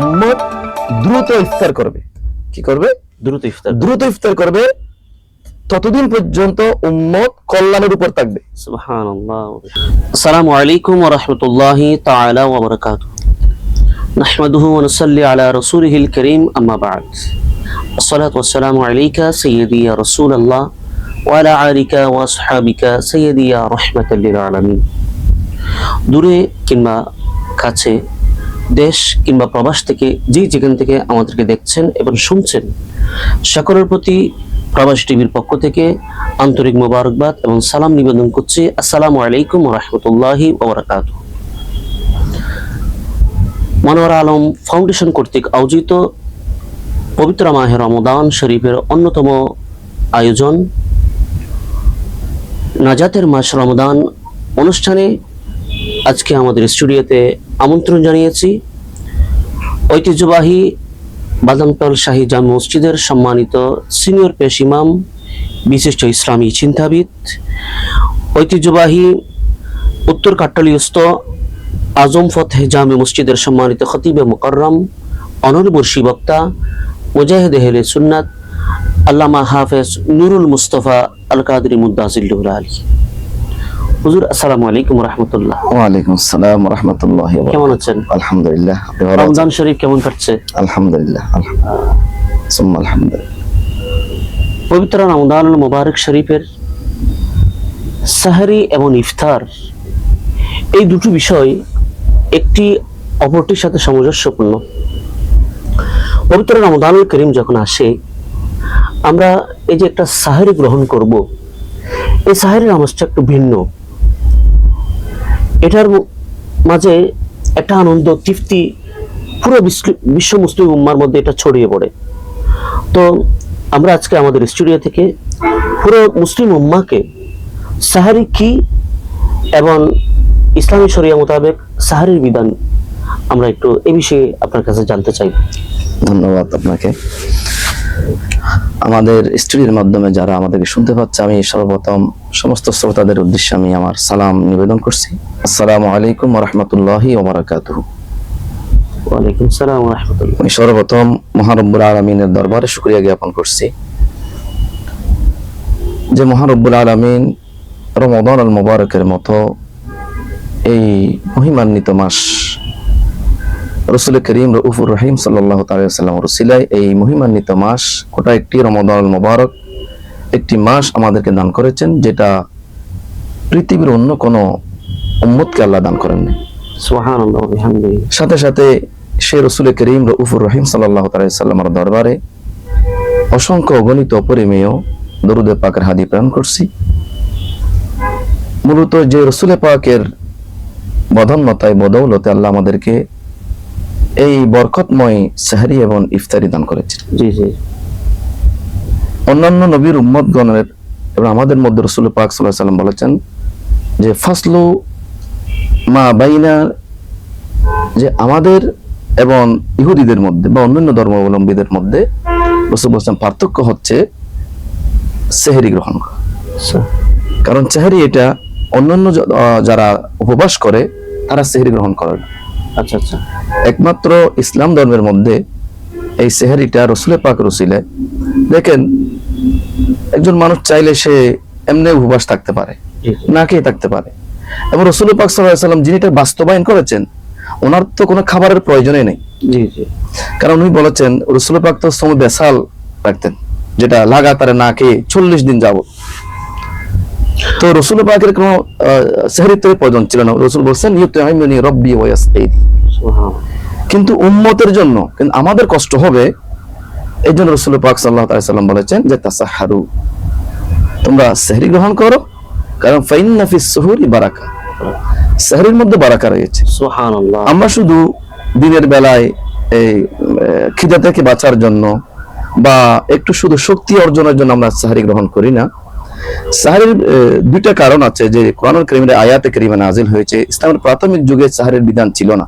উম্মত দ্রুত ইফতার করবে। কি করবে? দ্রুত ইফতার করবে। ততদিন পর্যন্ত উম্মত কল্যাণের উপর থাকবে। সুবহানাল্লাহ। আসসালামু আলাইকুম ওয়া রাহমাতুল্লাহি তাআলা ওয়া বারাকাতুহু। নাহমাদুহু ওয়া নুসাল্লি আলা রাসূলিহিল কারীম, আম্মা বা'দ। আসসালাতু ওয়াসসালামু আলাইকা সাইয়্যিদি ইয়া রাসূলুল্লাহ ওয়া আলা আলিকা ওয়া আসহাবিকা সাইয়্যিদি ইয়া রাহমাতাল লিল আলামিন। দূরে কিংবা কাছে, দেশ কিংবা প্রবাস থেকে যেখান থেকে আমাদেরকে দেখছেন এবং শুনছেন, সকলের প্রতি প্রবাস টিভির পক্ষ থেকে আন্তরিক মোবারকবাদ এবং সালাম নিবেদন করছি। আসসালামু আলাইকুম ওয়া রাহমাতুল্লাহি ওয়া বারাকাতুহু। মনোয়ারা আলম ফাউন্ডেশন কর্তৃক আয়োজিত পবিত্র মাহে রমাদান শরীফের অন্যতম আয়োজন নাজাতের মাস রমাদান অনুষ্ঠানে আজকে আমাদের স্টুডিওতে আমন্ত্রণ জানিয়েছি ঐতিহ্যবাহী বাদামতল শাহী জামে মসজিদের সম্মানিত সিনিয়র পেশ ইমাম, বিশিষ্ট ইসলামী চিন্তাবিদ, ঐতিহ্যবাহী উত্তর কাট্টালীয়স্থ আজম ফতেহ জামে মসজিদের সম্মানিত খতিবে মুকাররম, অনরবর্ষী বক্তা, মুজাহিদ আহলে সুন্নাত আল্লামা হাফেজ নুরুল মুস্তাফা আল কাদরি মুদাসিল্লুল আলী। হুজুর, আসসালামু আলাইকুম ওয়া রাহমাতুল্লাহ। ওয়া আলাইকুম আসসালাম ওয়া রাহমাতুল্লাহি ওয়া বারাকাতুহু। কেমন আছেন? আলহামদুলিল্লাহ। রমজান শরীফ কেমন কাটছে? আলহামদুলিল্লাহ। সুম্মা আলহামদুলিল্লাহ। পবিত্র রমাদানুল মুবারক শরীফের সাহরি এবং ইফতার, এই দুটো বিষয় একটি অপরটির সাথে সামঞ্জস্যপূর্ণ। পবিত্র রমাদানুল করিম যখন আসে, আমরা এই যে একটা সাহরি গ্রহণ করব, এই সাহরির আমেজটা একটু ভিন্ন। এটার মাঝে একটা আনন্দ, তৃপ্তি পুরো বিশ্ব মুসলিম উম্মার মধ্যে এটা ছড়িয়ে পড়ে। তো আমরা আজকে আমাদের স্টুডিও থেকে পুরো মুসলিম উম্মাকে সাহরি কি এবং ইসলামী শরিয়া মোতাবেক সাহরির বিধান আমরা একটু এই বিষয়ে আপনার কাছে জানতে চাই। ধন্যবাদ আপনাকে। আমাদের স্টুডিওর মাধ্যমে যারা আমাদেরকে শুনতে পাচ্ছে, আমি সর্বপ্রথম সমস্ত শ্রোতাদের উদ্দেশ্যে আমি আমার সালাম নিবেদন করছি। আসসালামু আলাইকুম ওয়া রাহমাতুল্লাহি ওয়া বারাকাতুহু। ওয়া আলাইকুম আসসালাম ওয়া রাহমাতুল্লাহ। আমি সর্বপ্রথম মহান রব্বুল আলামিনের দরবারে শুকরিয়া জ্ঞাপন করছি যে মহান রব্বুল আলামিন রমাদান আল মুবারকের মতো এই মহিমান্বিত মাস, রাসূল করিম রউফুর রহিম সাল্লাল্লাহু তাআলা আলাইহি ওয়াসাল্লাম রসিলায় এই মহিমান্বিত মাস, গোটা একটি রমাদান আল মুবারক একটি মাস আমাদেরকে দান করেছেন, যেটা পৃথিবীর অন্য কোনো উম্মতকে আল্লাহ দান করেননি। সুবহানাল্লাহ ওয়া বিহামদিহি। সাথে সাথে সে রাসূল করিম রউফুর রহিম সাল্লাল্লাহু তাআলা আলাইহি ওয়াসাল্লামের দরবারে অসংখ্য অগণিত অপরিমেয় দরুদ পাকের হাদিয়া প্রেরণ করছি। মূলত যে রাসূল পাকের বদন্যতায় বদৌলতে আল্লাহ আমাদেরকে এই বরকতময় সাহরি এবং ইফতারি দান করেছেন। জি জি। অন্যান্য নবীর উম্মতগণের এবং আমাদের মধ্যে রাসূল পাক সাল্লাল্লাহু আলাইহি ওয়াসাল্লাম বলেছেন যে ফাসলু মা বাইনা, যে আমাদের এবং ইহুদিদের মধ্যে বা অন্যান্য ধর্মাবলম্বীদের মধ্যে রাসূল বলেছেন পার্থক্য হচ্ছে সেহরি গ্রহণ করা। কারণ সেহরি এটা অন্যান্য যারা উপবাস করে তারা সেহরি গ্রহণ করে না। আচ্ছা আচ্ছা। একমাত্র ইসলাম ধর্মের মধ্যে এই সেহরিটা রাসূল পাকের উসিলে, দেখেন একজন মানুষ চাইলে সে এমনি উপবাস থাকতে পারে, না খেয়ে থাকতে পারে, এবং রাসূল পাক সাল্লাল্লাহু আলাইহি ওয়াসাল্লাম যিনি এটা বাস্তবায়ন করেছেন, ওনার তো কোনো খাবারের প্রয়োজনই নেই। জি জি। কারণ উনি বলেছেন রাসূল পাক তো সময় বেসাল রাখতেন, যেটা লাগাতারে না খেয়ে 40 দিন যাবত। তো রাসূল পাকের কোনো সেহরির প্রয়োজন ছিল না। রাসূল বলেছেন ইউতাইমুনি রাব্বি ওয়া ইয়াসঈদ। কিন্তু উম্মতের জন্য, কিন্তু আমাদের কষ্ট হবে, এই জন্য রাসূল পাক সাল্লাল্লাহু আলাইহি ওয়াসাল্লাম বলেছেন যে তাসাহহারু, তোমরা সেহরি গ্রহণ করো, কারণ ফাইন্না ফিস সুহুরি বারাকা, সেহরির মধ্যে বারাকা রয়েছে। সুবহানাল্লাহ। আমরা শুধু দিনের বেলায় এই খিদা থেকে বাঁচার জন্য বা একটু শুধু শক্তি অর্জনের জন্য আমরা সেহরি গ্রহণ করি না। সাহরির দুইটা কারণ আছে, যে কোরআনুল কারীমের আয়াতে কারীমা নাযিল হয়েছে। ইসলামের প্রাথমিক যুগে সাহরির বিধান ছিল না।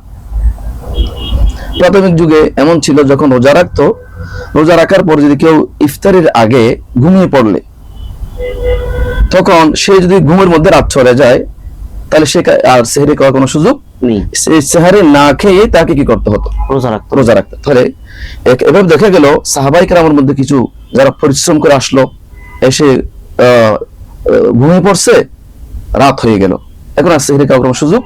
প্রাথমিক যুগে এমন ছিল, যখন রোজা রাখতো, রোজা রাখার পর যদি কেউ ইফতারের আগে ঘুমিয়ে পড়লে, তখন সে যদি ঘুমের মধ্যে রাত চলে যায়, তাহলে সে আর সেহরি খাওয়ার কোনো সুযোগ নেই, সেই সেহরি না খেয়ে তাকে কি করতে হতো? রোজা রাখতে। তাহলে এভাবে দেখা গেল সাহাবাই কেরামের মধ্যে কিছু যারা পরিশ্রম করে আসলো, এসে ঘুমিয়ে পড়ছে, রাত হয়ে গেল, এখন আর সেহরি খাওয়ার কোনো সুযোগ,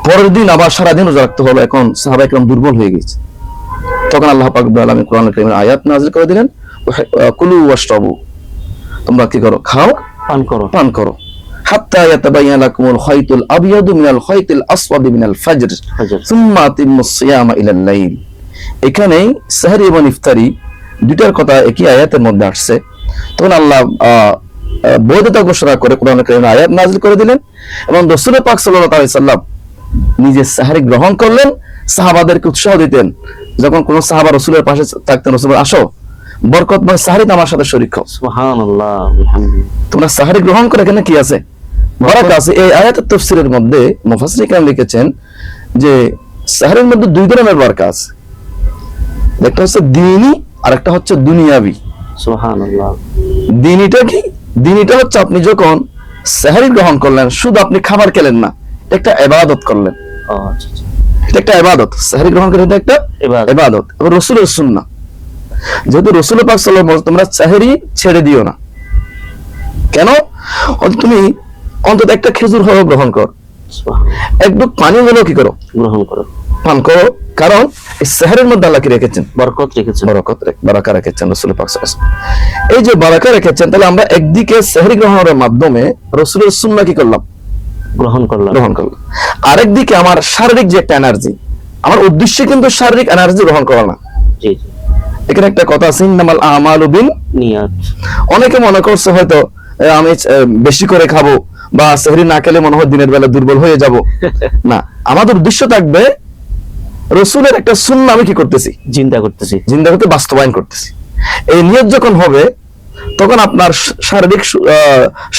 পরের দিন আবার সারাদিন রোজা রাখতে হলো, এখন সাহাবাই কেরাম দুর্বল হয়ে গেছে। তখন আল্লাহ পাক রব্বুল আলামিন কোরআন কারীমের আয়াত নাযিল করে দিলেন, কুলু ওয়াশরাবু, তোমরা কি করো? খাও, পান করো, হাত্তা ইয়াতাবায়ানা লাকুমুল খায়তুল আবয়াদু মিনাল খায়তিল আসওয়াদি মিনাল ফাজর সুম্মা আতিম্মুস সিয়ামা ইলাল লাইল। এখানে সেহরি এবং ইফতারি দুইটার কথা একই আয়াতের মধ্যে আসছে। তখন আল্লাহ বৈধতা ঘোষণা করে কোরআন কারীমের আয়াত নাযিল করে দিলেন, এবং রাসূল পাক সাল্লাল্লাহু আলাইহি সাল্লাম নিজে সেহরি গ্রহণ করলেন, সাহাবাদেরকে উৎসাহ দিতেন। যখন কোন সাহাবা রাসূলের পাশে থাকতেন, রাসূল আসো, বরকতময় সাহরিতে আমার সাথে শরীক হও, সুবহানাল্লাহ, আলহামদুলিল্লাহ, তোমরা সাহরি গ্রহণ করে এখানে কি আছে? বরকত আছে। এই আয়াতের তাফসীরের মধ্যে মুফাসসিরিন কেরাম লিখেছেন যে সাহরির মধ্যে দুই ধরনের বরকত আছে, একটা হচ্ছে দ্বীনি আর একটা হচ্ছে দুনিয়াবি। সুবহানাল্লাহ। দ্বীনিটা কি? দ্বীনিটা হচ্ছে আপনি যখন সাহরি গ্রহণ করলেন, শুধু আপনি খাবার খেলেন না, একটা ইবাদত করলেন। আচ্ছা, এটা একটা ইবাদত, সাহরি গ্রহণ করে এটা একটা ইবাদত। এবার রাসূলের সুন্নাহ, যেহেতু রাসূল পাক সাল্লাল্লাহু আলাইহি ওয়াসাল্লাম তোমরা সাহরি ছেড়ে দিও না, কেন? তুমি অন্তত একটা খেজুর হলো গ্রহণ কর, একটু পানি হলো কি করো? গ্রহণ করো, পান করো, কারণ এই সেহরির মধ্যে আল্লাহ কি রেখেছেন? বরকত বারাকা রেখেছেন রাসূল পাক সাল্লাল্লাহু আলাইহি ওয়াসাল্লাম। এই যে বারাকা রেখেছেন, তাহলে আমরা একদিকে সেহরি গ্রহণের মাধ্যমে রাসূলের সুন্নাহ কি করলাম? গ্রহণ করলাম। আরেকদিকে আমার শারীরিক যে একটা এনার্জি, আমার উদ্দেশ্য কিন্তু শারীরিক এনার্জি গ্রহণ করা না। জি, এখানে একটা কথা আছে, ইন্নামাল আমালু বিন্নিয়াত। অনেকে মনে করছে হয়তো আমি বেশি করে খাবো বা সেহরি না খেলে মনে হয় দিনের বেলা দুর্বল হয়ে যাব। না, আমাদের উদ্দেশ্য থাকবে রাসূলের একটা সুন্নাহ আমি কি করতেছি? জিন্দা করতে, বাস্তবায়ন করতেছি। এই নিয়ত যখন হবে, তখন আপনার শারীরিক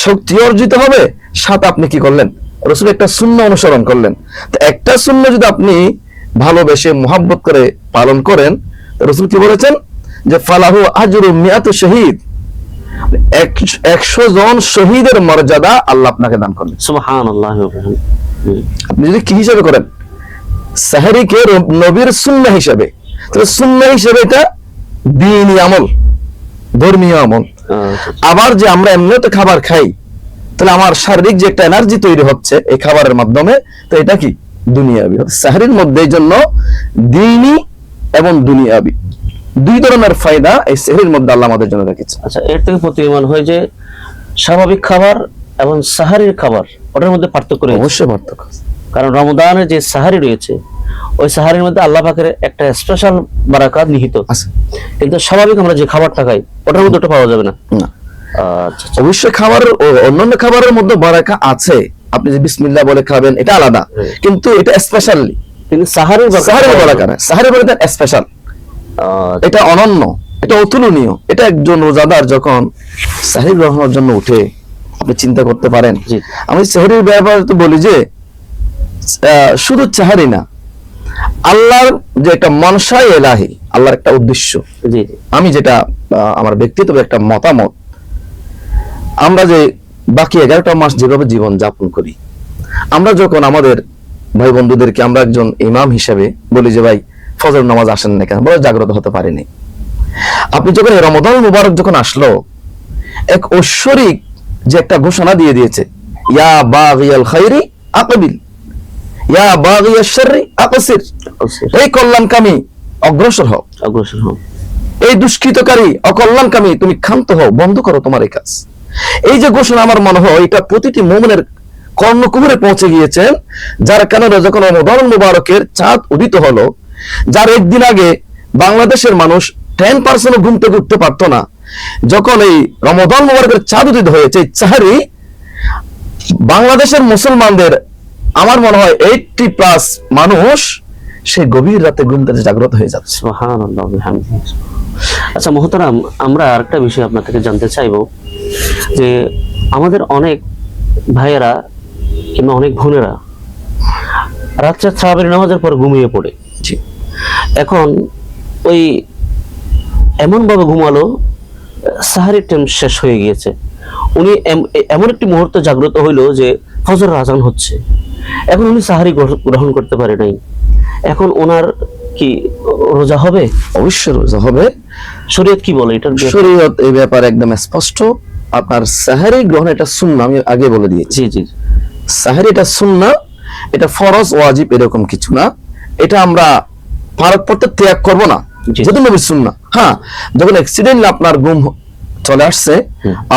শক্তি অর্জিত হবে, সাথে আপনি কি করলেন? রাসূলের একটা সুন্নাহ অনুসরণ করলেন। তো একটা সুন্নাহ যদি আপনি ভালোবেসে মুহাব্বত করে পালন করেন, রাসূল কি বলেছেন যে ফালাহু আজরু মিআতু শহীদ, 100 জন শহীদের মর্যাদা আল্লাহ আপনাকে দান করবেন। সুবহানাল্লাহ। আপনি যদি কি হিসাবে করেন? সাহরিকে নবীর সুন্নাহ হিসাবে, তাহলে সুন্নাহ হিসাবে এটা দ্বীনি আমল, ধর্মীয় আমল। আবার যে আমরা এমনিতে খাবার খাই, তাহলে আমার শারীরিক যে একটা এনার্জি তৈরি হচ্ছে এই খাবারের মাধ্যমে, তো এটা কি? দুনিয়াবি। সাহরির মধ্যে এই জন্য দ্বীনি এবং দুনিয়াবি দুই ধরনের ফায়দা এই সেহরির মধ্যে আল্লাহ আমাদের জন্য রেখেছে। আচ্ছা, এর থেকে প্রতীয়মান হয় যে স্বাভাবিক খাবার এবং সাহারির খাবার, ওটার মধ্যে পার্থক্য রয়েছে। অবশ্যই পার্থক্য, কারণ রমজানের যে সাহারি রয়েছে, ওই সাহারির মধ্যে আল্লাহ পাকের একটা স্পেশাল বারাকাত নিহিত আছে, কিন্তু স্বাভাবিক আমরা যে খাবারটা খাই ওটার মধ্যে ওটা পাওয়া যাবে না। আচ্ছা, অবশ্যই খাবারের অন্যান্য খাবারের মধ্যে বারাকা আছে, আপনি যে বিসমিল্লাহ বলে খাবেন এটা আলাদা, কিন্তু এটা স্পেশালি, কিন্তু সাহারির বারাকা না, সাহারির বারাকা স্পেশাল, এটা অনন্য, এটা অতুলনীয়। এটা একজন রোজাদার যখন সাহরি গ্রহণের জন্য উঠে, আপনি চিন্তা করতে পারেন। আমি সাহরির ব্যাপারে তো বলি যে শুধু সাহরি না, আল্লাহর যে একটা মনসাই এলাহি, আল্লাহর একটা উদ্দেশ্য। আমি যেটা আমার ব্যক্তিগত একটা মতামত, আমরা যে বাকি 11টা মাস যেভাবে জীবন যাপন করি, আমরা যখন আমাদের ভাই বন্ধুদেরকে আমরা একজন ইমাম হিসেবে বলি যে ভাই ফজর নামাজ আসেন না কেন, বলে জাগ্রত হতে পারেনি। আপনি যখন রমাদান মুবারক যখন আসলো, এক ঐশ্বরিক যে একটা ঘোষণা দিয়ে দিয়েছে, ইয়া বাগিয়াল খাইরি আকবিল, ইয়া বাগিয়াশ শাররি আকসির, এই কল্যাণকামী অগ্রসর হও, এই দুষ্কৃতকারী অকল্যাণকামী তুমি ক্ষান্ত হও, বন্ধ করো তোমার এই কাজ। এই যে ঘোষণা, আমার মনে হয় এটা প্রতিটি মুমিনের কর্ণকুহরে পৌঁছে গিয়েছেন, যার কারণে যখন রমাদান মুবারকের চাঁদ উদিত হলো, যার একদিন আগে বাংলাদেশের মানুষ 10% ঘুম থেকে উঠতে পারতো না, যখন এই রমাদান মুবারকের চাঁদ উদিত হয়েছে, সাহরি বাংলাদেশের মুসলমানদের আমার মনে হয় 80+ মানুষ সেই গভীর রাতে ঘুম থেকে জাগ্রত হয়ে যাচ্ছে। সুবহানাল্লাহ। আচ্ছা মুহতারাম, আমরা আরেকটা বিষয় আপনার থেকে জানতে চাইবো যে আমাদের অনেক ভাইয়েরা কিংবা অনেক বোনেরা রাত্রে তারাবির নামাজের পর ঘুমিয়ে পড়ে। এখন ওই এমন ভাবে ঘুমালো, সাহারির টাইম শেষ হয়ে গিয়েছে, উনি এমন একটি মুহূর্তে জাগ্রত হইলো যে ফজরের আজান হচ্ছে, এখন উনি সাহারি গ্রহণ করতে পারে নাই, এখন ওনার কি রোজা হবে? অবশ্যই রোজা হবে। শরীয়ত কি বলে এটার ব্যাপারে? শরীয়ত এই ব্যাপারে একদম স্পষ্ট। আপনার সাহারি গ্রহণ এটা সুন্নাহ, আমি আগে বলে দিয়েছি। জি জি সাহারি এটা সুন্নাহ, এটা ফরজ ওয়াজিব এরকম কিছু না। এটা আমরা ফারক পড়তে ত্যাগ করব না, জি। যেহেতু নবীর সুন্নাহ। হ্যাঁ, যখন অ্যাক্সিডেন্টলি আপনার ঘুম চলে আসছে,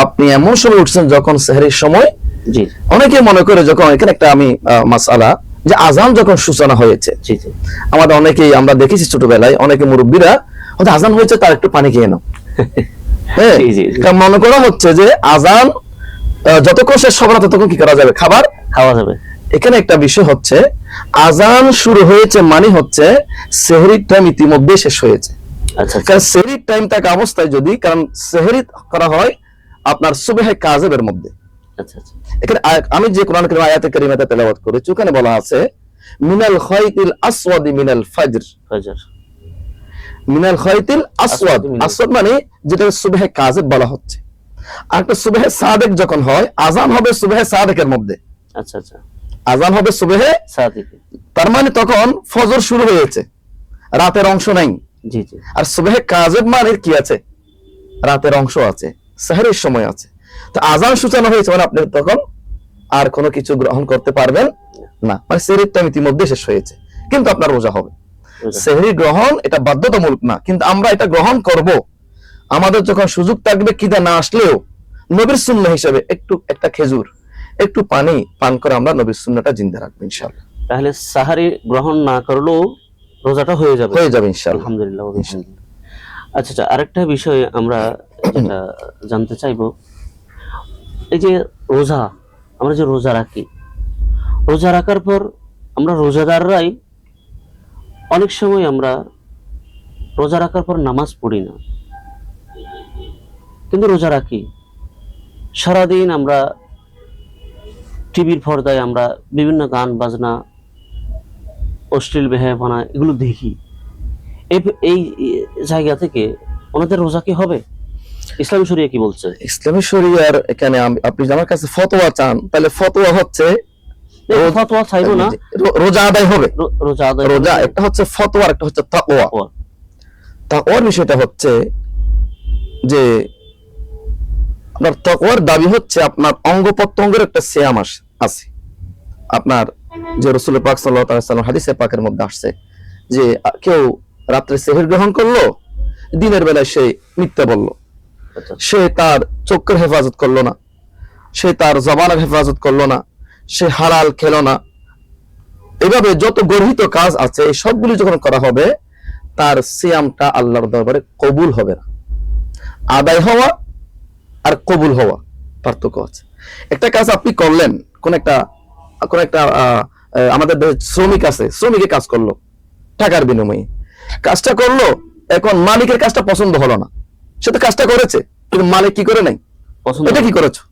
আপনি এমন সময় উঠছেন যখন সাহারির সময়, জি অনেকে মনে করে যখন এখানে একটা আমি মাসআলা, যে আজান যখন সূচনা হয়েছে, জি জি আমাদের অনেকেই আমরা দেখেছি ছোটবেলায় অনেকে মুরব্বীরা হয়তো আজান হয়েছে তার একটু পানি খেয়ে নাও, হ্যাঁ, জি, জি। কারণ মনে করা হচ্ছে যে আজান যতক্ষণ শেষ হবে না ততক্ষণ কি করা যাবে, খাবার খাওয়া যাবে। এখানে একটা বিষয় হচ্ছে, আজান শুরু হয়েছে মানে হচ্ছে সেহরির টাইম ইতিমধ্যে শেষ হয়েছে। আচ্ছা আচ্ছা কারণ সেহরির টাইম থাকা অবস্থায় যদি, কারণ সেহরি করা হয় আপনার সুবহে কাযিবের মধ্যে। আচ্ছা আচ্ছা এখানে আমি যে কোরআন কারীম আয়াতে কারিমাতে তেলাওয়াত করেছি, ওখানে বলা আছে মিনাল খাইতিল আসওয়াদি মিনাল ফাজর, ফজর মিনাল খাইতিল আসওয়াদ, আসওয়াদি মিনাল- আসওয়াদ মানে যেটা সুবহে কাযিব বলা হচ্ছে। আর একটা সুবহে সাদেক যখন হয়, আজান হবে সুবহে সাদেকের মধ্যে, আচ্ছা আচ্ছা আজান হবে সুবহে, সাদিক, তার মানে তখন ফজর শুরু হয়েছে, রাতের অংশ নাই। জি জি আর সুবহে কাযিব মানে কি আছে, রাতের অংশ আছে, সেহরির সময় আছে। তো আজান সূচনা হয়েছে মানে আপনি তখন আর কোনো কিছু গ্রহণ করতে পারবেন না, মানে সেহরির টাইম ইতিমধ্যে শেষ হয়েছে, কিন্তু আপনার রোজা হবে। রোজা। সেহরি গ্রহণ এটা বাধ্যতামূলক না, কিন্তু আমরা এটা গ্রহণ করব আমাদের যখন সুযোগ থাকবে, খিদা না আসলেও নবীর সুন্নাহ হিসেবে একটু একটা খেজুর, একটু পানি পান করে আমরা নবীর সুন্নাহটা জিন্দা রাখবো ইনশাআল্লাহ। তাহলে সাহারি গ্রহণ না করলেও রোজাটা হয়ে যাবে? হয়ে যাবে ইনশাআল্লাহ। আলহামদুলিল্লাহ আলহামদুলিল্লাহ। আচ্ছা আচ্ছা, আরেকটা বিষয় আমরা যেটা জানতে চাইবো, এই যে রোজা, আমরা যে রোজা রাখি, রোজা রাখার পর আমরা রোজাদাররাই অনেক সময় আমরা রোজা রাখার পর নামাজ পড়ি না, কিন্তু রোজা রাখি। সারাদিন আমরা টিভির পর্দায় আমরা বিভিন্ন গান বাজনা, অশ্লীল বেহায়াপনা এগুলো দেখি। এই জায়গা থেকে ওনাদের রোজা কি হবে? ইসলাম শরিয়া কি বলছে? ইসলামী শরিয়ার এখানে আপনি আমার কাছে ফতোয়া চান, তাহলে ফতোয়া হচ্ছে ফতোয়া চাইবো না, রোজা আদায় হবে। রোজা আদায় রোজা একটা হচ্ছে ফতোয়া, একটা হচ্ছে তাকওয়া। তাকওয়া। তাকওয়ার বিষয়টা হচ্ছে যে আপনার তাকওয়ার দাবি হচ্ছে আপনার অঙ্গ প্রত্যঙ্গের একটা সিয়াম আছে। আপনার যে রাসূল পাক সাল্লাল্লাহু আলাইহি ওয়াসাল্লাম হাদিসে পাকের মধ্যে আসছে যে কেউ রাত্রে সেহর গ্রহণ করলো, দিনের বেলায় সে মিথ্যা বলল, আচ্ছা, সে তার চোখের হেফাজত করলো না, সে তার জবানের হেফাজত করলো না, সে হালাল খেলো না, এভাবে যত গর্হিত কাজ আছে এই সবগুলি যখন করা হবে, তার সিয়ামটা আল্লাহর দরবারে কবুল হবে না। আদায় হওয়া আর কবুল হওয়া পার্থক্য আছে। একটা কাজ আপনি করলেন, কোন একটা আমাদের শ্রমিক আছে, শ্রমিকে কাজ করলো টাকার বিনিময়ে, কাজটা করলো, এখন মালিকের কাজটা পছন্দ হলো না, সে তো কাজটা করেছে কিন্তু মালিক কি করে নাই, পছন্দ এটা কি করেছো।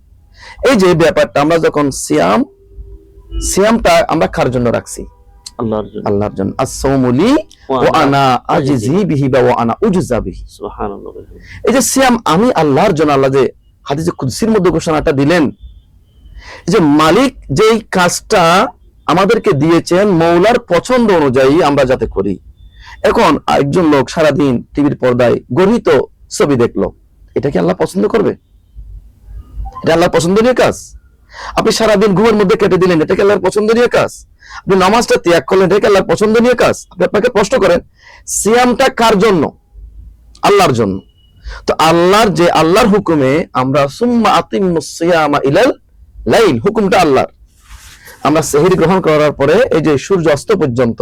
এই যে ব্যাপারটা, আমরা যখন সিয়ামটা আমরা কার জন্য রাখছি, আল্লাহর জন্য। আল্লাহর জন্য। as-sawmu li wa ana ajzi bihi wa ana ujza bihi। সুবহানাল্লাহ। এই যে সিয়াম আমি আল্লাহর জন্য, আল্লাহ যে হাদিসে কুদসির মধ্যে ঘোষণাটা দিলেন যে মালিক যেই কাজটা আমাদেরকে দিয়েছেন মৌলার পছন্দ অনুযায়ী আমরা যাতে করি। এখন একজন লোক সারাদিন টিভির পর্দায় গর্হিত ছবি দেখলো, এটা কি আল্লাহ পছন্দ করবে? এটা আল্লাহর পছন্দনীয় কাজ? আপনি সারাদিন ঘুমের মধ্যে কেটে দিলেন, এটা কি আল্লাহর পছন্দনীয় কাজ? আপনি নামাজটা ত্যাগ করলেন, এটা কি আল্লাহর পছন্দনীয় কাজ? আপনি আপনাকে প্রশ্ন করেন, সিয়ামটা কার জন্য? আল্লাহর জন্য। তো আল্লাহর হুকুমে আমরা সুম্মা আতিম্মুস সিয়ামা ইলাল লাইল, হুকুমটা আল্লাহর। আমরা সেহরি গ্রহণ করার পরে এই যে সূর্য অস্ত পর্যন্ত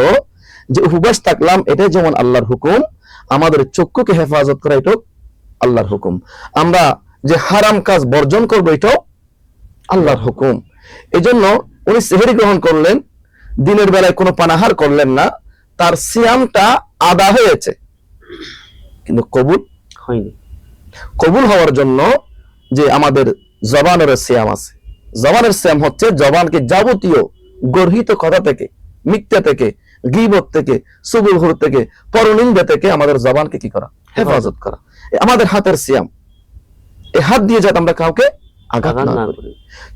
যে উপবাস থাকলাম, এটাই যেমন আল্লাহর হুকুম। আমাদের চক্ষুকে হেফাজত করা এটাও আল্লাহর হুকুম। আমরা যে হারাম কাজ বর্জন করবো এটাও আল্লাহর হুকুম। এই জন্য উনি সেহরি গ্রহণ করলেন, দিনের বেলায় কোনো পানাহার করলেন না, তার সিয়ামটা আদা হয়েছে, কিন্তু কবুল হয়নি। কবুল হওয়ার জন্য যে আমাদের জবানের সিয়াম আছে, জবানের সিয়াম হচ্ছে জবানকে যাবতীয় গর্হিত কথা থেকে, মিথ্যা থেকে, গীবত থেকে, সুবুলহুর থেকে, পরনিন্দা থেকে আমাদের জবানকে কি করা, হেফাজত করা। আমাদের হাতের সিয়াম, এই হাত দিয়ে যাতে আমরা কাউকে আঘাত আঘাত না না করি। করি।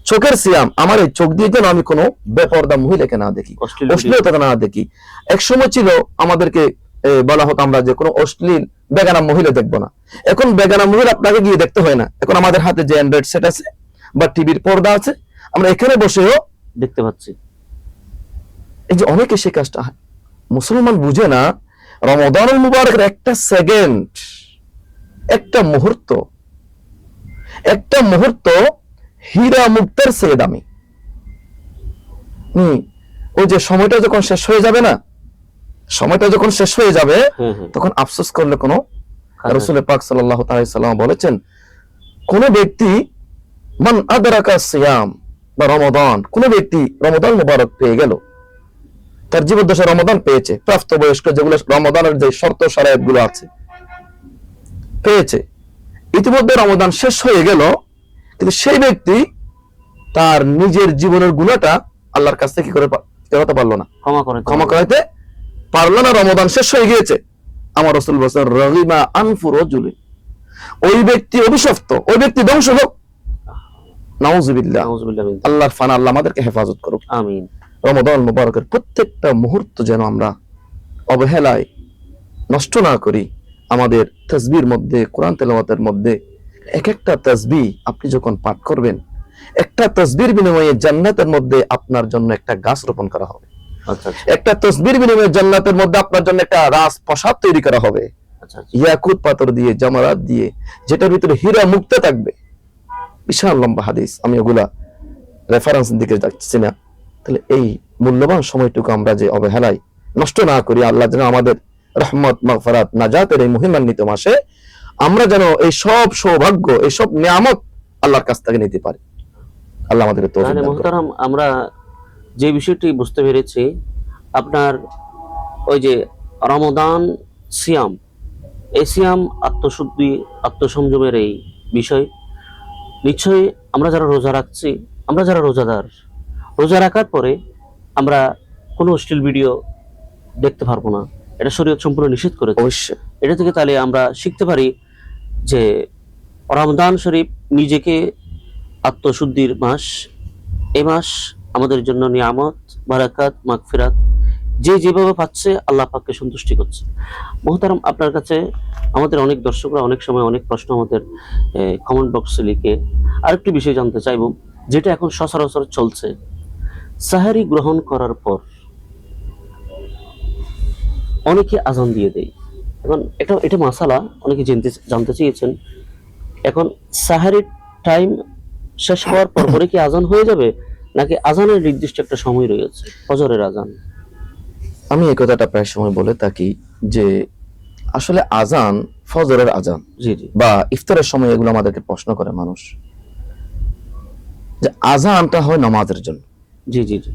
চোখের সিয়াম, আমার এই চোখ দিয়ে যেন আমি কোনো বেপরদা মহিলাকে না দেখি, অশ্লীল অশ্লীলতা না দেখি। এক সময় ছিল আমাদেরকে বলা হতো আমরা যে কোনো অশ্লীল বেগানা মহিলা দেখবো না। এখন বেগানা মহিলা আপনাকে গিয়ে দেখতে হয় না, এখন আমাদের হাতে যে অ্যান্ড্রয়েড সেট আছে বা টিভির পর্দা আছে, আমরা এখানে বসেও দেখতে পাচ্ছি। এই যে অনেকে সে কাজটা, মুসলমান বুঝে না রমাদানুল মুবারকের একটা সেকেন্ড, একটা মুহূর্ত হীরা মুক্তার চেয়ে দামি। ওই যে সময়টা যখন শেষ হয়ে যাবে না, তখন আফসোস করলে কোনো, রাসূল পাক সাল্লাল্লাহু তাআলা সাল্লাম বলেছেন, কোন ব্যক্তি মান আদরাকা সিয়াম বা রমাদান, কোন ব্যক্তি রমাদান মুবারক পেয়ে গেল, তার জীবদ্দশা রমাদান পেয়েছে, প্রাপ্তবয়স্ক যেগুলো রমাদানের যে শর্ত শরায়েত গুলো আছে পেয়েছে, ইতিমধ্যে রমাদান শেষ হয়ে গেল, কিন্তু সেই ব্যক্তি তার নিজের জীবনের গুনাহটা আল্লাহর কাছ থেকে কি করতে পারলো না, ক্ষমা করাইতে পারলো না, রমাদান শেষ হয়ে গিয়েছে। আমার রাসূল বলেছেন রাগিমা আনফু রাজুলি, ওই ব্যক্তি অভিশপ্ত, ওই ব্যক্তি ধ্বংস হোক। নাউযুবিল্লাহ, আল্লাহর ফানা, আল্লাহ আমাদেরকে হেফাজত করুক, আমিন। রমাদান মুবারকের প্রত্যেকটা মুহূর্ত যেন আমরা অবহেলায় নষ্ট না করি। আমাদের তাসবিহর মধ্যে, কোরআন তেলাওয়াতের মধ্যে এক একটা তাসবিহ আপনি যখন পাঠ করবেন, একটা তাসবিহর বিনিময়ে জান্নাতের মধ্যে আপনার জন্য একটা গাছ রোপণ করা হবে। একটা তাসবিহর বিনিময়ে জান্নাতের মধ্যে আপনার জন্য একটা রাজপ্রাসাদ তৈরি করা হবে, ইয়াকুত পাথর দিয়ে, জামারাত দিয়ে, যেটার ভিতরে হীরা মুক্তা থাকবে। বিশাল লম্বা হাদিস, আমি ওগুলা রেফারেন্সের দিকে যাচ্ছি না। তাহলে এই মূল্যবান সময়টুকু আমরা যে অবহেলায় নষ্ট না করি, আল্লাহ যেন আমাদের রহমত, মাগফিরাত, নাজাতের এই মহিমান্বিত মাসে আমরা যেন এই সব সৌভাগ্য, এই সব নিয়ামত আল্লাহর কাছ থেকে নিতে পারি। আল্লাহ আমাদের তৌফিক দান করুন। মুহতারাম, আমরা যে বিষয়টি বুঝতে পেরেছি, আপনার ওই যে রমাদান সিয়াম, এই সিয়াম আত্মশুদ্ধি, আত্মসংযমের এই বিষয়, নিশ্চয়ই আমরা যারা রোজা রাখছি, আমরা যারা রোজাদার, রোজা রাখার পরে আমরা কোনো অশ্লীল ভিডিও দেখতে পারবো না, এটা শরীয়ত সম্পূর্ণ নিষেধ করেছে। অবশ্যই এটা থেকে তাহলে আমরা শিখতে পারি যে রমজান শরীফ নিজেকে আত্মশুদ্ধির মাস, এই মাস আমাদের জন্য নিয়ামত, বারাকাত, মাগফিরাত যে যেভাবে পাচ্ছে আল্লাহ পাককে সন্তুষ্টি করছে। মুহতারাম, আপনার কাছে আমাদের অনেক দর্শকরা অনেক সময় অনেক প্রশ্ন আমাদের কমেন্ট বক্সে লিখে আরেকটি বিষয় জানতে চাইব, যেটা এখন সচরাচর চলছে। সাহারি গ্রহণ করার পর অনেকে আজান দিয়ে দেয়। এখন এটা মাসালা অনেকে জানতে চেয়েছেন, এখন সাহারির টাইম শেষ হওয়ার পর পরে কি আজান হয়ে যাবে, নাকি আজানের নির্দিষ্ট একটা সময় রয়েছে, ফজরের আজান? আমি এই কথাটা প্রায় সময় বলে থাকি যে আসলে আজান, ফজরের আজান বা ইফতারের সময়, এগুলো আমাদেরকে প্রশ্ন করে মানুষ, যে আজানটা হয় নামাজের জন্য। জি জি জি।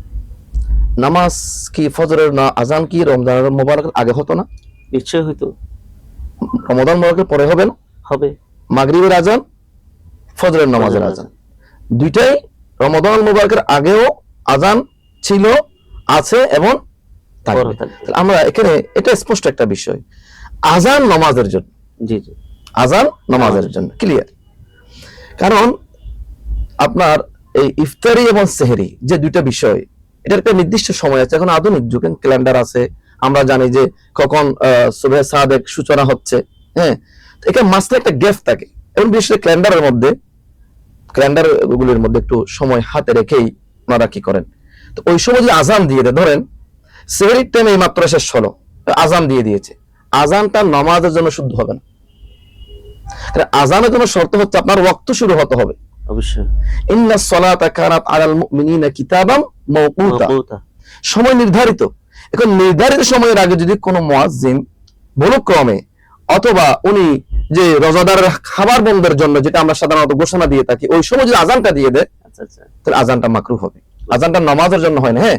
নামাজ কি ফজরের আজান কি রমজানের মুবারকের আগে হতো না? নিশ্চয় হয়তো। রমাদান মুবারকের পরে হবে না? হবে। মাগরিবের আজান, ফজরের নামাজের আজান, দুইটাই রমাদান মুবারকের আগেও আজান ছিল, আছে এবং থাকবে। আমরা এখানে এটা স্পষ্ট একটা বিষয়, আজান নামাজের জন্য। জি জি, আজান নামাজের জন্য, ক্লিয়ার। কারণ আপনার এই ইফতারি এবং সেহরি যে দুইটা বিষয়, এটার একটা নির্দিষ্ট সময় আছে। এখন আধুনিক যুগে ক্যালেন্ডার আছে, আমরা জানি যে কখন সুবহে সাদেক সূচনা হচ্ছে, হ্যাঁ, এখানে মাসে একটা গ্যাপ থাকে। এবং বিশেষ করে ক্যালেন্ডারের মধ্যে, ক্যালেন্ডার গুলির মধ্যে একটু সময় হাতে রেখেই আপনারা কি করেন, তো ওই সময় যে আজান দিয়ে দেয়, ধরেন সেহরির টাইম এই মাত্র শেষ হলো, আজান দিয়ে দিয়েছে, আজানটা নামাজের জন্য শুদ্ধ হবে না। আজানের জন্য শর্ত হচ্ছে আপনার ওয়াক্ত শুরু হতে হবে। অবশ্যই। ইন্নাস সালাতা কানাত আলাল মুমিনিনা কিতাবাম মাওকুতা, সময় নির্ধারিত। এখন নির্ধারিত সময়ের আগে যদি কোনো মুয়াজ্জিন ভুলক্রমে অথবা উনি যে রোজাদারের খাবার বন্ধের জন্য, যেটা আমরা সাধারণত ঘোষণা দিয়ে থাকি, ওই সময় যদি আজানটা দিয়ে দেয়, তাহলে আজানটা মাকরুহ হবে। আজানটা নামাজের জন্য হয় না। হ্যাঁ,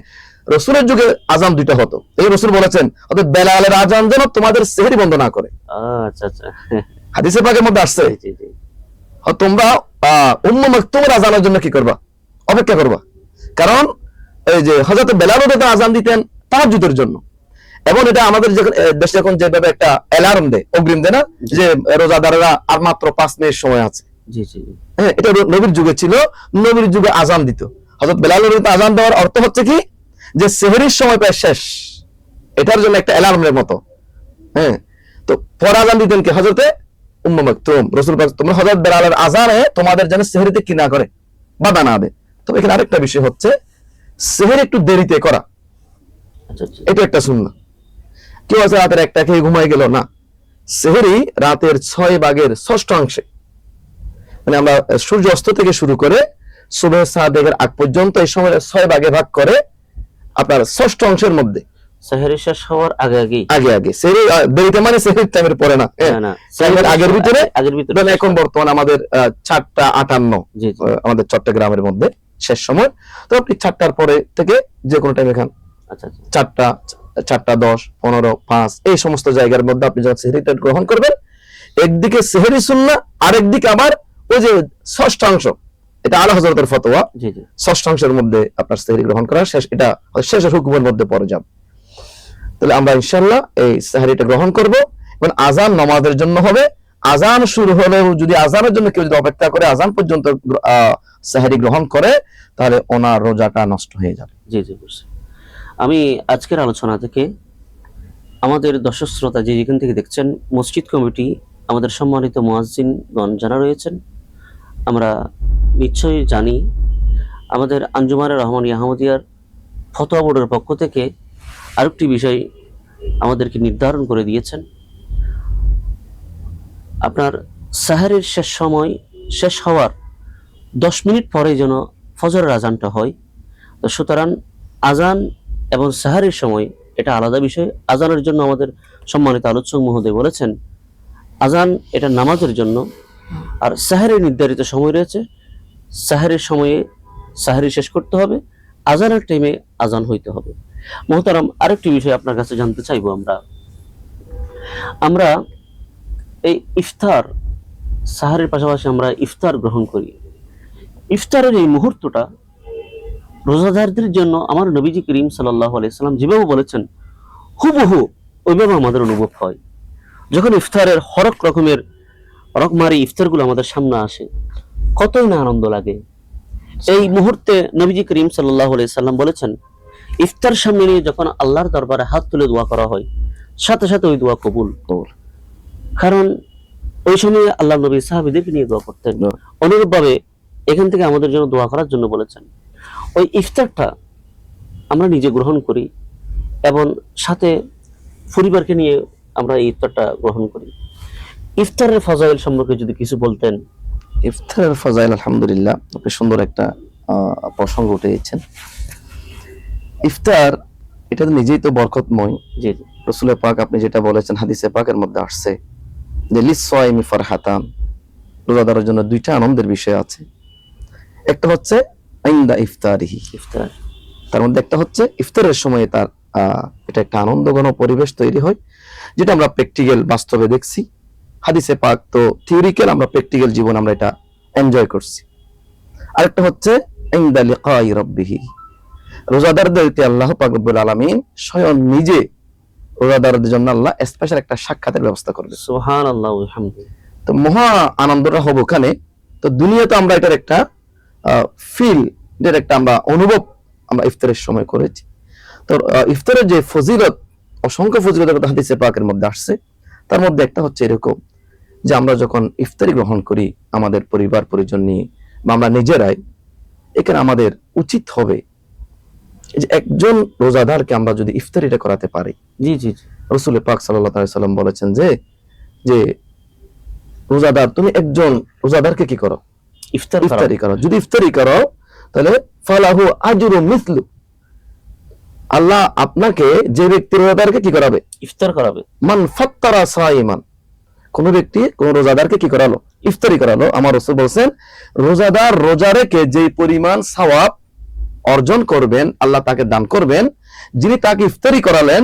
রাসূলের যুগে আজান দুইটা হতো। এই রাসূল বলেছেন, অর্থাৎ বেলালের আজান যেন তোমাদের সেহরি বন্ধ না করে। আচ্ছা আচ্ছা, হাদিসে পাকের মধ্যে আসছে, তোমরা উম্মে মাকতুমের আজানের জন্য কি করবা, অপেক্ষা করবা। কারণ এই যে হযরত বেলাল আজান দিতেন তাহাজ্জুদের জন্য, এবং এটা আমাদের দেশে এখন যেভাবে একটা অ্যালার্ম দেয়, অগ্রিম দেয় না, যে রোজাদারেরা আর মাত্র 5 মিনিট সময় আছে, জি জি জি। হ্যাঁ, এটা নবীর যুগে ছিল। নবীর যুগে আজান দিত। হযরত বেলালের আজান দেওয়ার অর্থ হচ্ছে কি, যে সেহরির সময় প্রায় শেষ, এটার জন্য একটা অ্যালার্মের মতো। হ্যাঁ, তো পর আজান দিতেন কি হযরতে উম্মে মাকতুম। রাসূল পাক, তোমরা হযরত বেলালের আজানে তোমাদের যেন সেহরিতে কি না করে, বাধা না দেয়। তবে এখানে আরেকটা বিষয় হচ্ছে, সেহরি একটু দেরিতে করা, আচ্ছা আচ্ছা। এটা একটা সুন্নাহ। কেউ আছে রাতের একটা খেয়ে ঘুমায় গেল, না, সেহরি রাতের 6 ভাগের 6ষ্ঠ অংশে, মানে আমরা সূর্য অস্ত থেকে শুরু করে সুবহ সাদেকের আগ পর্যন্ত এই সময় 6 ভাগে ভাগ করে আপনার 6ষ্ঠ অংশের মধ্যে সেহরি শেষ হওয়ার আগে আগেই। আগে আগে সেহরি দেরিতে মানে সেহরির টাইমের পরে না, না না, টাইমের আগের ভিতরে। আগের ভিতরে। ধরেন এখন বর্তমানে আমাদের 4:58 জি জি। আমাদের চট্টগ্রামের মধ্যে শেষ সময়। তো আপনি 4টার পরে থেকে যে কোনো টাইমে খান, আচ্ছা আচ্ছা। 4টা, 4:10, 15, 5 এই সমস্ত জায়গার মধ্যে আপনি যখন সেহরিটা গ্রহণ করবেন, একদিকে সেহরি সুন্নাহ, আরেকদিকে আবার ওই যে 6ষ্ঠ, এটা আলা হযরতের ফতোয়া, জি জি। 6ষ্ঠের মধ্যে আপনার সেহরি গ্রহণ করা শেষ, এটা শেষের হুকুমের মধ্যে পড়ে যাবে। তাহলে আমরা ইনশাআল্লাহ এই সেহরিটা গ্রহণ করব, এবং আজান নামাজের জন্য হবে। আজান শুরু হলেও যদি আজানের জন্য কেউ যদি অপেক্ষা করে আজান পর্যন্ত সেহরি গ্রহণ করে, তাহলে ওনার রোজাটা নষ্ট হয়ে যাবে। জি জি, বুঝছি। আমি আজকের আলোচনা থেকে আমাদের দর্শক শ্রোতা যে যেখান থেকে দেখছেন, মসজিদ কমিটি, আমাদের সম্মানিত মুয়াজ্জিনগণ যারা রয়েছেন, আমরা নিশ্চয়ই জানি আমাদের আঞ্জুমানে রহমানিয়া আহমদিয়ার ফতোয়া বোর্ডের পক্ষ থেকে আরেকটি বিষয় আমাদেরকে নির্ধারণ করে দিয়েছেন। আপনার সাহারের শেষ হওয়ার 10 মিনিট পরে যেন ফজরের আজানটা হয়। তো সুতরাং আজান এবং সাহারের সময় এটা আলাদা বিষয়। আজানের জন্য আমাদের সম্মানিত আলোচক মহোদয় বলেছেন, আজান এটা নামাজের জন্য, আর সাহারের নির্ধারিত সময় রয়েছে। সাহারের সময়ে সাহারি শেষ করতে হবে, আজানের টাইমে আজান হইতে হবে। মোহতারাম, আরেকটি বিষয় আপনার কাছে জানতে চাইবো। আমরা এই ইফতার, সাহারের পাশাপাশি আমরা ইফতার গ্রহণ করি। ইফতারের এই মুহূর্তটা রোজাদারদের জন্য আমার নবীজি করিম সাল্লাল্লাহু আলাইহি সাল্লাম যেভাবে বলেছেন, হুবহু ওইভাবে আমাদের অনুভব হয়। যখন ইফতারের হরেক রকমের রকমারি ইফতারগুলো আমাদের সামনে আসে, কতই না আনন্দ লাগে। এই মুহূর্তে নবীজি করিম সাল্লাল্লাহু আলাইহি সাল্লাম বলেছেন, ইফতার সামনে নিয়ে যখন আল্লাহর দরবারে হাত তুলে দোয়া করা হয়, সাথে সাথে ওই দোয়া কবুল। কারণ ওই সময় আল্লাহ নবী সাহাবীদেরকে নিয়ে দোয়া করতেন। অনুরূপভাবে এখান থেকে আমাদের জন্য দোয়া করার জন্য বলেছেন। ওই ইফতারটা আমরা নিজে গ্রহণ করি এবং সাথে পরিবারকে নিয়ে আমরা এই ইফতারটা গ্রহণ করি। ইফতারের ফাজাইল সম্পর্কে যদি কিছু বলতেন। ইফতারের ফাজাইল, আলহামদুলিল্লাহ, আপনি সুন্দর একটা প্রসঙ্গ উঠেছেন। ইফতার এটা তো নিজেই তো বরকতময়। জি জি। রাসূল পাক আপনি যেটা বলেছেন, হাদিসে পাকের মধ্যে আসছে যে লিস-সাইমি ফারহাতান, রোজাদারের জন্য 2টা আনন্দের বিষয় আছে। একটা হচ্ছে ইনদা ইফতারিহি, ইফতার, তার মধ্যে একটা হচ্ছে ইফতারের সময় তার এটা একটা আনন্দঘন পরিবেশ তৈরি হয়, যেটা আমরা প্র্যাকটিক্যাল বাস্তবে দেখছি। হাদিসে পাক তো থিওরিক্যাল, আমরা প্র্যাকটিক্যাল জীবন আমরা এটা এনজয় করছি। আরেকটা হচ্ছে ইনদা লিকাই রাব্বিহি, রোজাদারদেরকে আল্লাহ পাক রব্বুল আলামিন স্বয়ং নিজে রোজাদারদের জন্য আল্লাহ স্পেশাল একটা সাক্ষাতের ব্যবস্থা করবে। সুবহানাল্লাহ ওয়া বিহামদিহি। তো মহা আনন্দটা হবে ওখানে। তো দুনিয়াতে আমরা এটার একটা ফিল, এটার একটা আমরা অনুভব আমরা ইফতারের সময় করেছি। তো ইফতারের যে ফজিলত, অসংখ্য ফজিলতের কথা হাদিসে পাকের মধ্যে আসছে। তার মধ্যে একটা হচ্ছে এরকম যে আমরা যখন ইফতারি গ্রহণ করি আমাদের পরিবার পরিজন নিয়ে বা আমরা নিজেরাই, এখানে আমাদের উচিত হবে যে একজন রোজাদারকে আমরা যদি ইফতারিটা করাতে পারি। জি জি জি। রাসূল পাক সাল্লাল্লাহু আলাইহি সাল্লাম বলেছেন যে রোজাদার, তুমি একজন রোজাদারকে কি করো, ইফতারি করো। যদি ইফতারি করো তাহলে ফালাহু আজরু মিসলু, আল্লাহ আপনাকে যে ব্যক্তি রোজাদারকে কি করাবে, ইফতার করাবে। মান ফাত্তারা সাইমান, কোন ব্যক্তি কোন রোজাদারকে কি করালো, ইফতারি করালো। আমার রাসূল বলেন, রোজাদার রোজা রেখে যে পরিমাণ সওয়াব অর্জন করবেন আল্লাহ তাকে দান করবেন, যিনি তাকে ইফতারি করালেন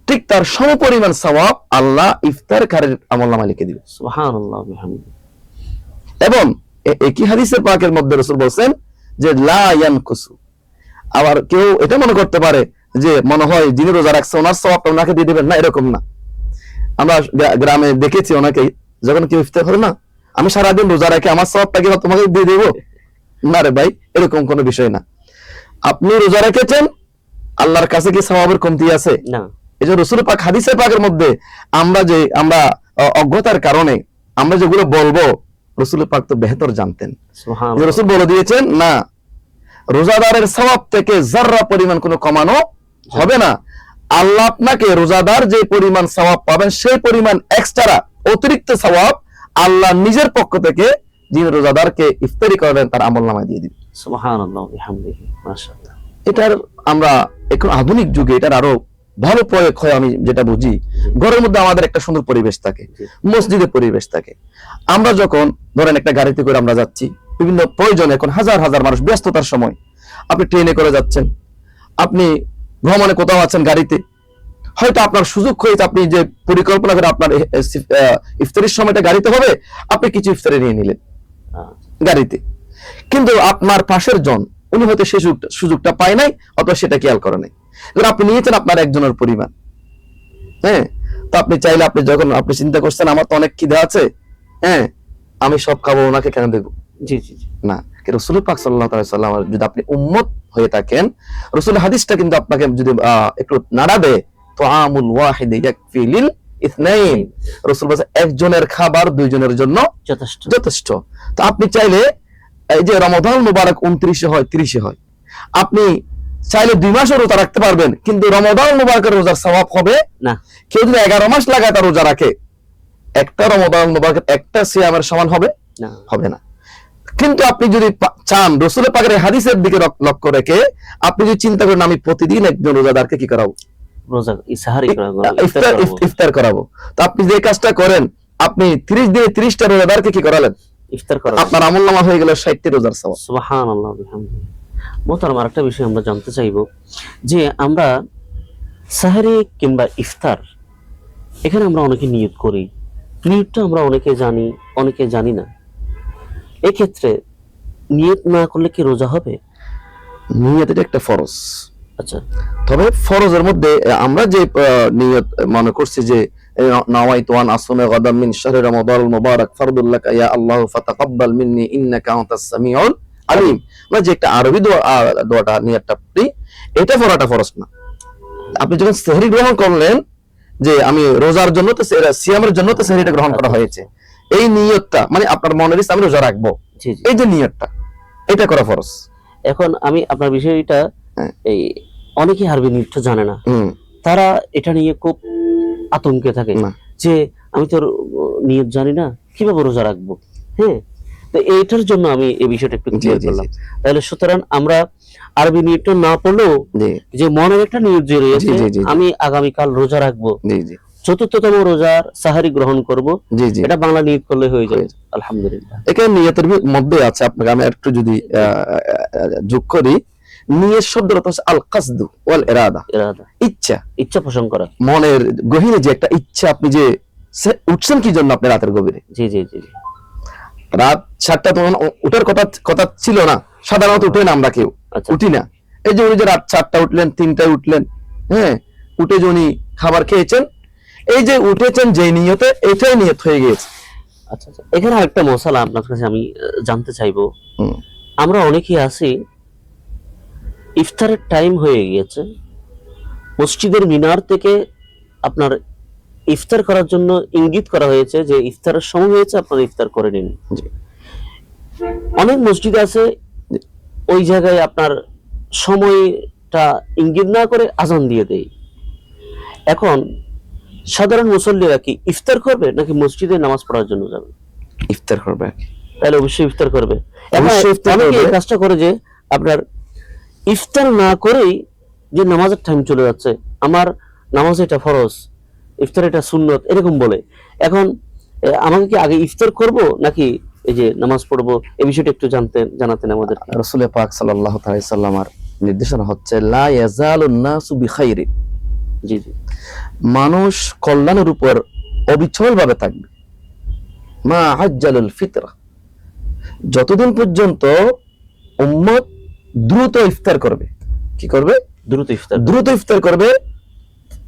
ঠিক তার সমপরিমাণ সওয়াব আল্লাহ ইফতারকারীর আমলনামায় লিখে দিবেন। সুবহানাল্লাহ ওয়া বিহামদিহি। এবং একই হাদিসের পাকের মধ্যে রাসূল বলেন যে লা ইয়ানকুসু, আবার কেউ এটা মনে করতে পারে যে মনে হয় যিনি রোজা রাখছে ওনার সওয়াবটা ওনাকে দিয়ে দিবেন, না, এরকম না। আমরা গ্রামে দেখেছি অনেকেই যখন কেউ ইফতার করে না, আমি সারাদিন রোজা রাখি, আমার সওয়াবটা কি তোমাকে দিয়ে দেবো? না রে ভাই, এরকম কোনো বিষয় না। আপনি রোজা রেখেছেন, আল্লাহর কাছে কি সওয়াবের কমতি আছে? না। এই যে রাসূল পাক হাদিসে পাকের মধ্যে আমরা অজ্ঞতার কারণে আমরা যেগুলো বলবো, রাসূল পাক তো বেহতর জানতেন। সুবহানাল্লাহ। রাসূল বলে দিয়েছেন না, রোজাদারের সওয়াব থেকে যাররা পরিমাণ কোনো কমানো হবে না। আল্লাহ আপনাকে রোজাদার যে পরিমাণ সওয়াব পাবেন সেই পরিমাণ এক্সট্রা অতিরিক্ত সওয়াব আল্লাহ নিজের পক্ষ থেকে যিনি রোজাদারকে ইফতারি করবেন তার আমলনামায় দিয়ে দিবেন। সুবহানাল্লাহ ওয়া বিহামদিহি, মাশাআল্লাহ। এটার আমরা এখন আধুনিক যুগে এটার আরো ভালো প্রয়োগ হয়। আমি যেটা বুঝি, ঘরের মধ্যে আমাদের একটা সুন্দর পরিবেশ থাকে, মসজিদে পরিবেশ থাকে। আমরা যখন ধরেন একটা গাড়িতে করে আমরা যাচ্ছি, বিভিন্ন প্রয়োজনে, এখন হাজার হাজার মানুষ ব্যস্ততার সময়, আপনি ট্রেনে করে যাচ্ছেন, আপনি ভ্রমণে কোথাও আছেন গাড়িতে, হয়তো আপনার সুযোগ হয়েছে, আপনি যে পরিকল্পনা করে আপনার ইফতারির সময়টা গাড়িতে হবে, আপনি কিছু ইফতারি নিয়ে নিলেন গাড়িতে, কিন্তু আপনার পাশের জন উনি হয়তো সেই সুযোগটা পায় নাই, অথবা সেটা খেয়াল করে নাই। এবার আপনি নিয়েছেন আপনার একজনের পরিমাণ, হ্যাঁ, তো আপনি চাইলে, আপনি যখন আপনি চিন্তা করছেন আমার তো অনেক খিদে আছে, হ্যাঁ, আমি সব খাবো, ওনাকে কেন দেবো? জি জি জি। না, রাসূল পাক সাল্লাল্লাহু আলাইহি ওয়াসাল্লাম যদি আপনি উম্মত হয়ে থাকেন, রাসূল হাদিসটা কিন্তু আপনাকে যদি একটু নাড়া দেয়, তো আমুল ওয়াহিদ ইয়াকফি লিল ইথনাইন, রাসূল বলেন একজনের খাবার দুইজনের জন্য যথেষ্ট। যথেষ্ট। তো আপনি চাইলে এই যে রমাদান মুবারক 29 হয় 30 হয়, আপনি চাইলে 2 মাসও রোজা রাখতে পারবেন, কিন্তু রমাদান মুবারকের রোজার সওয়াব হবে না। কেউ যদি 11 মাস লাগাতার রোজা রাখে, একটা রমাদান মুবারকের একটা সিয়ামের সমান হবে না, হবে না। কিন্তু আপনি যদি চান রাসূল পাকের হাদিসের দিকে লক্ষ্য রেখে আপনি যদি চিন্তা করেন আমি প্রতিদিন একজন রোজাদারকে কি করাবো? রোজা ইসহারি করাবো, ইফতার করাবো। তো আপনি যে কাজটা করেন, আপনি 30 দিনে 30টা রোজাদারকে কি করালেন? ইফতার করা। আপনার আমলনামা হয়ে গেল 60টি রোজার সওয়াব। সুবহানাল্লাহ ওয়া বিহামদিহি। মোহতারাম, আরেকটা বিষয় আমরা জানতে চাইবো যে আমরা সাহারি কিংবা ইফতার, এখানে আমরা অনেকে নিয়ত করি, নিয়তটা আমরা অনেকে জানি, অনেকে জানি না। এক্ষেত্রে নিয়ত না করলে কি রোজা হবে? নিয়ত এটা একটা ফরজ। আচ্ছা। তবে ফরজের মধ্যে আমরা যে নিয়ত মনে করছি যে নাওয়াইতু আন আসুমা গাদাম মিন শাহরি রমাদানিল মুবারাক ফারদুল লাকা ইয়া আল্লাহু ফাতাকাব্বাল মিন্নি ইন্নাকা আনতাস সামিউল আলিম, মানে যে একটা আরবি দোয়াটা নিয়তটা পড়ি, এটা পড়াটা ফরজ না। আপনি যখন সেহরি গ্রহণ করলেন যে আমি রোজার জন্য, তো সিয়ামের জন্য তো সেহরিটা গ্রহণ করা হয়েছে, এই নিয়তটা মানে আপনার মনের ইচ্ছা আমি রোজা রাখবো, জি জি। এই যে নিয়তটা, এটা করা ফরজ। এখন আমি আপনার বিষয়টা, এই অনেকে আরবি নিয়তটা জানে না, হুম, তারা এটা নিয়ে খুব আতঙ্কে থাকে না। যে আমি তো নিয়ত জানি না, কিভাবে রোজা রাখবো। হ্যাঁ, তো এইটার জন্য আমি এই বিষয়টা একটু জি, ক্লিয়ার জি, করলাম। জি। তাহলে সুতরাং আমরা আরবি নিয়তটা না পড়লেও জি, যে মনের একটা নিয়ত যে রয়েছে, জি, জি, জি। আমি আগামীকাল রোজা রাখবো, জি, জি, চতুর্থতম রোজার সাহারি গ্রহণ করব, জি, জি। এটা বাংলা নিয়ত করলে হয়ে যাবে। আলহামদুলিল্লাহ। এখানে নিয়তের মধ্যে আছে, আপনাকে আমি একটু যদি যোগ করি, নিয়ত শব্দের অর্থ হচ্ছে আল কাসদু ওয়াল ইরাদা, ইরাদা, ইচ্ছা, ইচ্ছা পোষণ করা। মনের গহীনে যে একটা ইচ্ছা, আপনি যে উঠছেন কি জন্য, আপনি রাতের গভীরে, জি জি জি। রাত 7টা তখন উঠার কথা ছিল না, সাধারণত উঠে না, আমরা কেউ আচ্ছা। উঠি না। এই যে উনি যে রাত 4টা উঠলেন, 3টায় উঠলেন, হ্যাঁ, উঠে যে উনি খাবার খেয়েছেন, এই যে উঠেছেন যে নিয়তে, এটাই নিয়ত হয়ে গিয়েছে। আচ্ছা আচ্ছা। এখানে আরেকটা মশালা আপনার কাছে আমি জানতে চাইবো। হুম, আমরা অনেকেই আছি, ইফতারের টাইম হয়ে গিয়েছে, মসজিদের মিনার থেকে আপনার ইফতার করার জন্য ইঙ্গিত করা হয়েছে যে ইফতারের সময় হয়েছে, আপনারা ইফতার করে নিন। জি। অনেক মসজিদ আছে ওই জায়গায় আপনার সময়টা ইঙ্গিত না করে আজান দিয়ে দেয়। এখন সাধারণ মুসল্লিরা কি ইফতার করবে নাকি মসজিদে নামাজ পড়ার জন্য যাবে? ইফতার করবে আর কি। তাহলে অবশ্যই ইফতার করবে। অবশ্যই ইফতার অনেকে এই করবে। কাজটা করে যে আপনার ইফতার না করেই যে নামাজের টাইম চলে যাচ্ছে, আমার নামাজ এটা ফরজ, ইফতার এটা সুন্নত, এরকম বলে। এখন আমাকে কি আগে ইফতার করব নাকি এই যে নামাজ পড়বো, এই বিষয়টা একটু জানাতেন আমাদের। রাসূল পাক সাল্লাল্লাহু আলাইহি সাল্লামের নির্দেশনা হচ্ছে লা ইয়াজালুন নাসু বিখাইরিন, জি জি। মানুষ কল্যাণের উপর অবিচল ভাবে থাকবে, মা আজ্জালুল ফিতরা, যতদিন পর্যন্ত উম্মত দ্রুত ইফতার করবে। কি করবে? দ্রুত ইফতার। দ্রুত ইফতার করবে,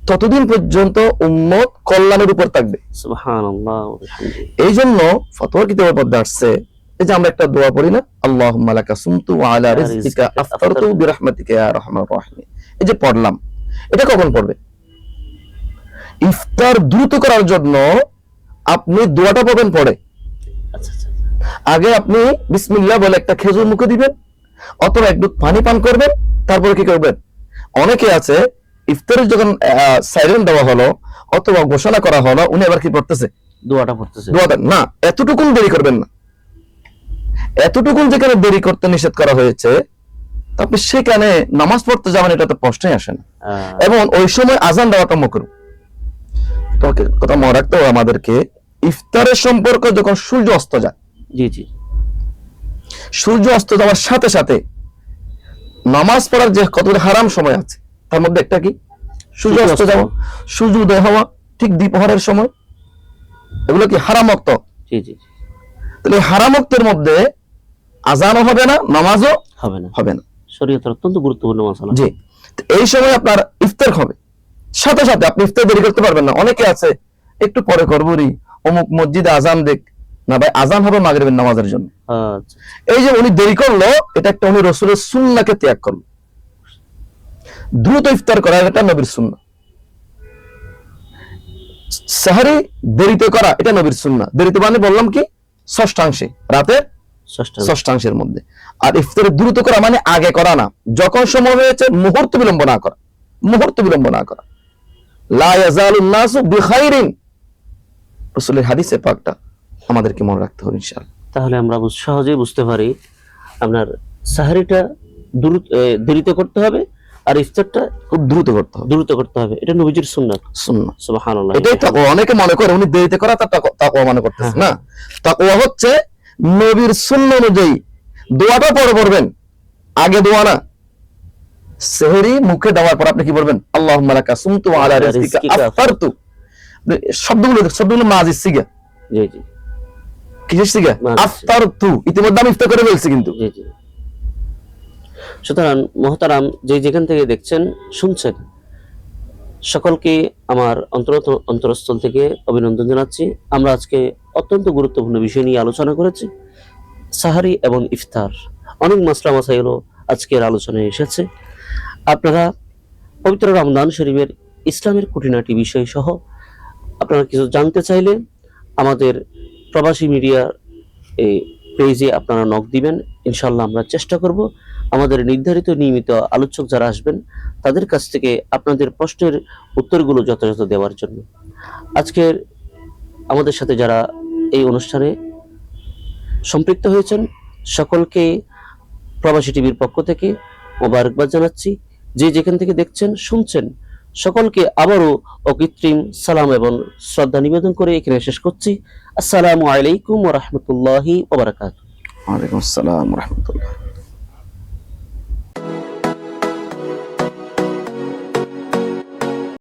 ততদিন পর্যন্ত উম্মত কল্যাণের উপর থাকবে। সুবহানাল্লাহ ওয়া বিহামদিহি। এই জন্য ফতোয়ার কিতাবের মধ্যে আসছে, এই যে আমরা একটা দোয়া পড়ি না, আল্লাহুম্মা লাকা সুমতু ওয়া আলা রিজকিকা আফতারতু বিরহমাতিকা ইয়া আরহামার রাহিমিন, এই যে পড়লাম, এটা কখন পড়বে? ইফতার দ্রুত করার জন্য আপনি দোয়াটা পড়বেন পরে। আচ্ছা আচ্ছা। আগে আপনি বিসমিল্লাহ বলে একটা খেজুর মুখে দিবেন, অথবা একটু পানি পান করবেন, তারপরে কি করবেন? অনেকে আছে ইফতারের যখন সাইরেন দেওয়া হলো অথবা ঘোষণা করা হলো, উনি আবার কি পড়তেছে? দোয়াটা পড়তেছে। দোয়াটা না, এতটুকুন দেরি করবেন না। এতটুকুন যেখানে দেরি করতে নিষেধ করা হয়েছে, তা আপনি সেখানে নামাজ পড়তে যাবেন, এটা তো প্রশ্নই আসে না। এবং ওই সময় আজান দেওয়াটা মাকরুহ। তোমাকে কথা মনে রাখতে হবে আমাদেরকে, ইফতারের সম্পর্ক যখন সূর্য অস্ত যায়, জি জি, সূর্য অস্ত যাওয়ার সাথে সাথে নামাজ পড়ার যে কতটা হারাম সময় আছে, তার মধ্যে একটা কি? সূর্য অস্ত যাওয়া, সূর্য উদয় হওয়া, ঠিক দ্বিপ্রহরের সময়, এগুলো কি হারাম ওয়াক্ত। জি জি। তাহলে হারাম ওয়াক্তের মধ্যে আজানও হবে না, নামাজও হবে না। শরীয়তের অত্যন্ত গুরুত্বপূর্ণ মাসালা। জি, তো এই সময় আপনার ইফতার হবে, সাথে সাথে আপনি ইফতার দেরি করতে পারবেন না। অনেকে আছে একটু পরে করবো রে, অমুক মসজিদে আজান দেখ না, ভাই আজান হবে মাগরিবের নামাজের জন্য। আচ্ছা। এই যে উনি দেরি করলো, এটা একটা উনি রাসূলের সুন্নাহকে ত্যাগ করলো। দ্রুত ইফতার করা এটা নবীর সুন্নাহ। সাহরি দেরিতে করা এটা নবীর সুন্নাহ। দেরিতে মানে বললাম কি? ষষ্ঠাংশে, রাতের ষষ্ঠাংশের মধ্যে। আর ইফতার দ্রুত করা মানে আগে করা না, যখন সময় হয়েছে মুহূর্ত বিলম্ব না করা, মুহূর্ত বিলম্ব না করা। লা ইয়াজালুন নাসু বিখাইরিন, রাসূলের হাদিসে পাকটা আমাদেরকে মনে রাখতে হবে ইনশাআল্লাহ। তাহলে আমরা সহজেই বুঝতে পারি আপনার সাহারিটা দেরিতে করতে হবে, আর ইফতারটা খুব দ্রুত করতে হবে। এটা নবীজির সুন্নাত। সুবহানাল্লাহ। এটাই তাকওয়া। অনেকে মনে করে উনি দেরিতে করা তার তাকওয়া মনে করতেছে না। তাকওয়া হচ্ছে নবীর সুন্নাহ অনুযায়ী দোয়াটা পরে পড়বেন, আগে দোয়া না। সেহরি মুখে দেওয়ার পর আপনি কি বলবেন? আল্লাহুম্মা লাকা সুমতু ওয়া আলা রিজকিকা আফতারতু। শব্দগুলো মাজি সিগা। জি জি। কিসের সিগা? আফতারতু। ইতিমধ্যে আমি ইফতার করে ফেলছি কিন্তু। জি জি। সুতরাং মুহতারাম, যেখান থেকে দেখছেন শুনছেন, সকলকে আমার অন্তরস্থল থেকে অভিনন্দন জানাচ্ছি। আমরা আজকে অত্যন্ত গুরুত্বপূর্ণ বিষয় নিয়ে আলোচনা করেছি, সাহারি এবং ইফতার। অনেক মাসলা মাসাইলও আজকের আলোচনায় এসেছে। আপনারা পবিত্র রমজান শরীফের ইসলামের খুঁটিনাটি বিষয় সহ আপনারা কিছু জানতে চাইলে আমাদের প্রবাসী মিডিয়ার এই পেজে আপনারা নক দিবেন। ইনশাল্লাহ আমরা চেষ্টা করব আমাদের নির্ধারিত নিয়মিত আলোচক যারা আসবেন তাদের কাছ থেকে আপনাদের প্রশ্নের উত্তরগুলো যথাযথ দেওয়ার জন্য। আজকের আমাদের সাথে যারা এই অনুষ্ঠানে সম্পৃক্ত হয়েছেন সকলকে প্রবাসী টিভির পক্ষ থেকে মোবারকবাদ জানাচ্ছি। যেখান থেকে দেখছেন শুনছেন সকলকে আবারও অকৃত্রিম সালাম এবং শ্রদ্ধা নিবেদন করে এখানে শেষ করছি। আসসালামু আলাইকুম ওয়া রাহমাতুল্লাহি ওয়া বারাকাতুহু। ওয়া আলাইকুম আসসালাম ওয়া রাহমাতুল্লাহ।